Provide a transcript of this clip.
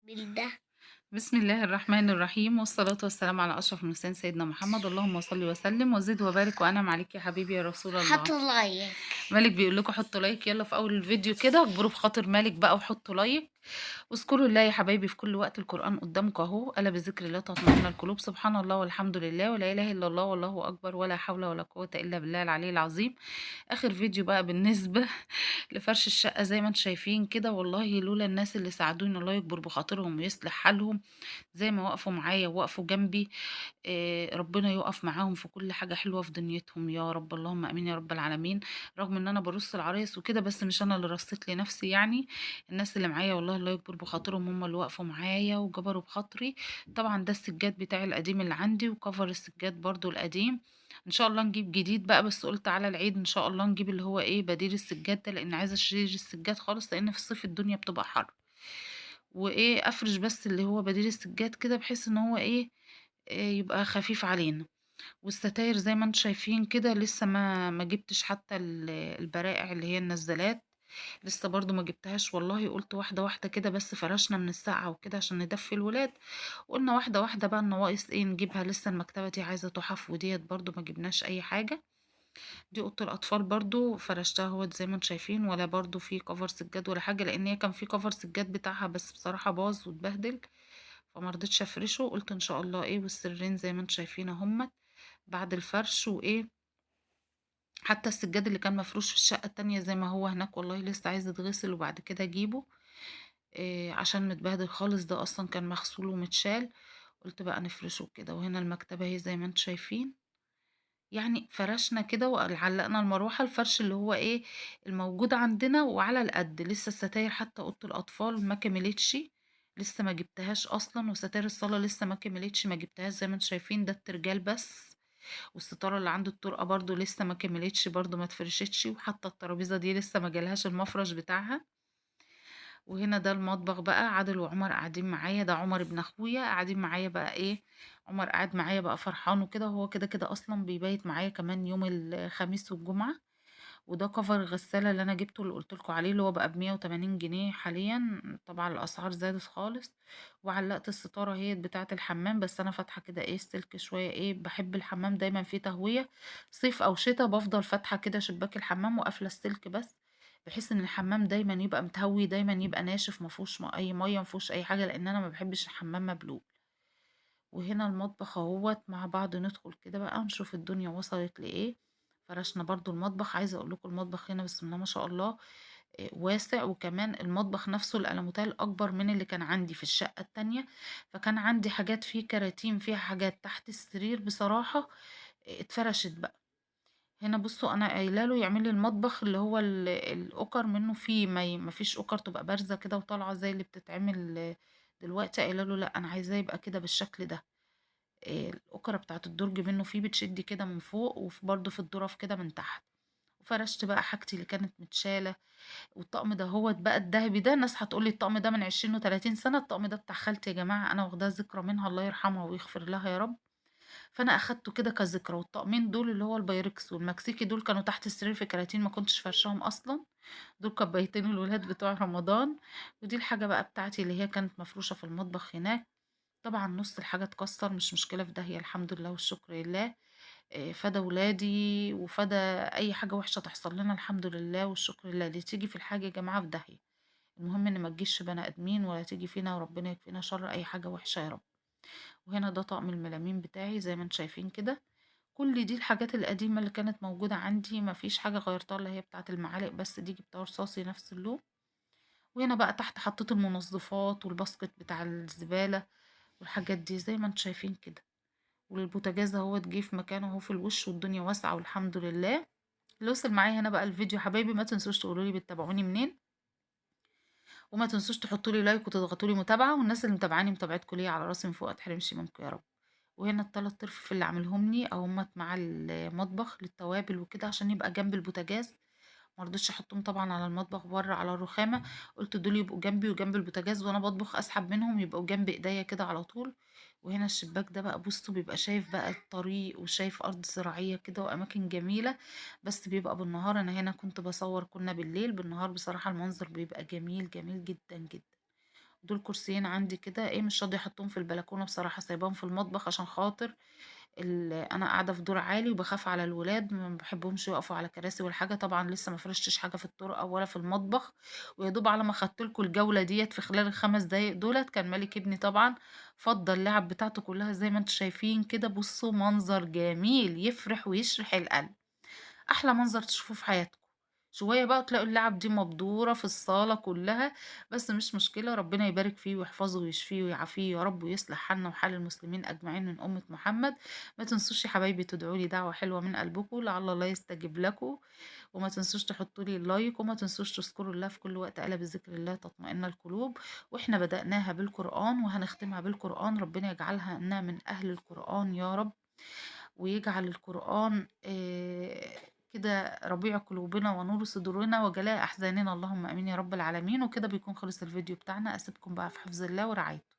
بالده. بسم الله الرحمن الرحيم والصلاة والسلام على أشرف المرسلين سيدنا محمد. اللهم صل وسلم وزد وبارك وأنعم عليك يا حبيبي يا رسول الله. حطوا لايك. مالك بيقول لكم حطوا لايك يلا في أول الفيديو كده، اجبروا بخاطر مالك بقى وحطوا لايك. واذكروا الله يا حبايبي في كل وقت، القرآن قدامكم أهو، ألا بذكر الله تطمئن القلوب. سبحان الله والحمد لله ولا إله إلا الله والله أكبر ولا حول ولا قوة إلا بالله العلي العظيم. آخر فيديو بقى بالنسبة لفرش الشقة زي ما انتم شايفين كده، والله لولا الناس اللي ساعدوني الله يكبر بخاطرهم ويصلح حالهم زي ما وقفوا معايا ووقفوا جنبي. ربنا يُقف معاهم في كل حاجة حلوة في دنيتهم يا رب، اللهم آمين يا رب العالمين. رغم إن أنا بارُص العرايس وكده، بس مش أنا اللي رصيت لنفسي يعني، الناس اللي معايا والله الله يكبر بخاطرهم هم اللي وقفوا معايا وجبروا بخاطري. طبعًا ده السجاد بتاعي القديم اللي عندي وcover السجاد برضه القديم. إن شاء الله نجيب جديد بقى، بس قُلت على العيد إن شاء الله نجيب اللي هو إيه، بديل السجاد ده، لإن عايزة أشيل السجاد خالص، لإن في الصيف الدنيا بتبقى حَر. وإيه، أفرش بس اللي هو بديل السجاد كده بحيث إن هو إيه، يبقى خفيف علينا. والستاير زي ما أنتم شايفين كده لسه ما جبتش حتى البرائع اللي هي النزّالات، لسه برضه ما جبتهاش والله. قُلت واحدة، واحدة كده، بس فرشنا من السقعة وكده عشان ندفّي الولاد، وقُلنا واحدة، واحدة بقى النواقص إيه نجيبها. لسه المكتبة دي عايزة تُحَف، وديّة برضه ما جبناش أي حاجة. دي أوضة الأطفال برضه فرشتها أهوّة زي ما أنتم شايفين، ولا برضه في cover سجاد ولا حاجة، لإن هي كان في cover سجاد بتاعها بس بصراحة باظ واتبهدل، فما رضيتش أفرشه. قُلت إن شاء الله إيه، والسريرين زي ما أنتم شايفين أهُمّة بعد الفرش وإيه. حتى السجاد اللي كان مفروش في الشقة التانية زي ما هو هناك والله لسه عايز يتغسل وبعد كده أجيبه، عشان متبهدل خالص، ده أصلًا كان مغسول ومتشال. قُلت بقى نفرشه وكده. وهنا المكتبة أهي زي ما أنتم شايفين، يعني فرشنا كده علّقنا المروحة، الفرش اللي هو إيه، الموجود عندنا وعلى القد. لسه الستاير حتى أوضة الأطفال ما كملتش، لسه ما جبتهاش أصلًا، وستاير الصالة لسه ما كملتش، ما جبتهاش زي ما أنتم شايفين، ده الترجال بس. والستارة اللي عند الطرقة برضه لسه ما كملتش، برضه ما اتفرشتش، وحتى الترابيزة دي لسه ما جالهاش المفرش بتاعها. وهنا ده المطبخ بقى، عادل وعمر قاعدين معايا، ده عمر ابن أخويا قاعدين معايا بقى إيه. عمر قاعد معايا بقى فرحان وكده، وهو كده، كده أصلًا بيبيت معايا كمان يوم الخميس والجمعة. وده كفر الغسالة اللي أنا جبته اللي قُلت لكم عليه، اللي هو بقى ب180 جنيه حاليًا، طبعًا الأسعار زادت خالص. وعلّقت الستارة أهيّة بتاعة الحمام، بس أنا فاتحة كده إيه السلك شوية إيه، باحب الحمام دايمًا فيه تهوية، صيف أو شتا بافضل فاتحة كده شباك الحمام وقافلة السلك بس، بحيث إن الحمام دايمًا يبقى متهوي، دايمًا يبقى ناشف ما فيهوش أي مَيّة، ما فيهوش أي حاجة، لإن أنا ما باحبش الحمام مبلول. وهنا المطبخ أهوّة مع بعض، ندخل كده بقى نشوف الدنيا وصلت لإيه. فرشنا برضه المطبخ، عايزة أقول لكم المطبخ هنا بسم الله ما شاء الله واسع. وكمان المطبخ نفسه الألموتال أكبر من اللي كان عندي في الشقة التانية، فكان عندي حاجات فيه كراتين فيها حاجات تحت السرير بصراحة اتفرشت بقى. هنا بُصّوا أنا قايلة له يعمل لي المطبخ اللي هو الأُكَر منه فيه ما فيش أُكَر تبقى بارزة كده وطالعة زي اللي بتتعمل دلوقتي، قايلة له لأ أنا عايزاه يبقى كده بالشكل ده. الأُكَرة بتاعة الدرج منه فيه بتشدي كده من فوق، برضه في الضرف كده من تحت. وفرشت بقى حاجتي اللي كانت متشالة. والطقم دهوّة بقى الدهبي ده، ناس هتقول لي الطقم ده من 20 و30 سَنة، الطقم ده بتاع خالتي يا جماعة، أنا واخداه ذكرى منها الله يرحمها ويغفر لها يا رب. فأنا أخدته كده كذكرى، والطقمين دول اللي هو البايركس والمكسيكي دول كانوا تحت السرير في كراتين ما كنتش فارشاهم أصلًا، دول كبايتين الولاد بتوع رمضان. ودي الحاجة بقى بتاعتي اللي هي كانت مفروشة في المطبخ هناك. طبعًا نُص الحاجة اتكسّر، مش مشكلة في داهية الحمد لله والشكر لله. فدى ولادي وفدى أي حاجة وحشة تحصل لنا الحمد لله والشكر لله، اللي تيجي في الحاجة يا جماعة في داهية. المهم إن ما تجيش في بني آدمين ولا تيجي فينا، وربنا يكفينا شر أي حاجة وحشة يا رب. وهنا ده طقم الميلامين بتاعي زي ما أنتم شايفين كده. كل دي الحاجات القديمة اللي كانت موجودة عندي، ما فيش حاجة غيّرتها اللي هي بتاعة المعالق بس، دي جبتها رصاصي نفس اللون. وهنا بقى تحت حطيت المنظفات والباسكت بتاع الزبالة والحاجات دي زي ما أنتم شايفين كده. والبوتاجاز أهوّة جه في مكانه أهو في الوش، والدنيا واسعة والحمد لله. اللي وصل معايا هنا بقى الفيديو حبايبي، ما تنسوش تقولوا لي بتتابعوني منين، وما تنسوش تحطوا لي لايك وتضغطوا لي متابعة، والناس اللي متابعاني متابعتكم ليا على راسي من فوق، أتحرمش منكم يا رب. وهنا ال3 أرفف اللي عاملهم لي أهُمّة مع المطبخ للتوابل وكده عشان يبقى جنب البوتاجاز. ما رضيتش أحطهم طبعًا على المطبخ برّه على الرخامة، قُلت دول يبقوا جنبي وجنب البوتاجاز وأنا باطبخ أسحب منهم يبقوا جنب إيديّا كده على طول. وهنا الشباك ده بقى بُصّوا بيبقى شايف بقى الطريق وشايف أرض زراعية كده وأماكن جميلة، بس بيبقى بالنهار. أنا هنا كنت باصوّر كنا بالليل، بالنهار بصراحة المنظر بيبقى جميل، جميل جدًا، جدًا. دول كرسيين عندي كده إيه، مش راضية أحطّهم في البلكونة بصراحة، سايباهم في المطبخ عشان خاطر أنا قاعدة في دور عالي وباخاف على الولاد، ما باحبهمش يقفوا على كراسي ولا حاجة، طبعًا لسه ما فرشتش حاجة في الطرقة ولا في المطبخ، ويا دوب على ما خدت لكم الجولة ديّة في خلال ال5 دقايق دُولة، كان مالك ابني طبعًا فضّى اللعب بتاعته كلّها زي ما أنتم شايفين كده، بُصّوا منظر جميل يفرح ويشرح القلب. أحلى منظر تشوفوه في حياتكم. شوية بقى تلاقوا اللعب دي مبدورة في الصالة كلّها، بس مش مشكلة، ربنا يبارك فيه ويحفظه ويشفيه ويعافيه يا رب ويصلح حالنا وحال المسلمين أجمعين من أمة محمد. ما تنسوش يا حبايبي تدعوا لي دعوة حلوة من قلبكم لعل الله يستجيب لكم، وما تنسوش تحطوا لي اللايك، وما تنسوش تذكروا الله في كل وقت، ألا بذكر الله تطمئن القلوب. وإحنا بدأناها بالقرآن وهنختمها بالقرآن، ربنا يجعلها إنها من أهل القرآن يا رب. ويجعل القرآن كده ربيع قلوبنا ونور صدورنا وجلاء أحزاننا، اللهم آمين يا رب العالمين. وكده بيكون خلص الفيديو بتاعنا، أسيبكم بقى في حفظ الله ورعايته.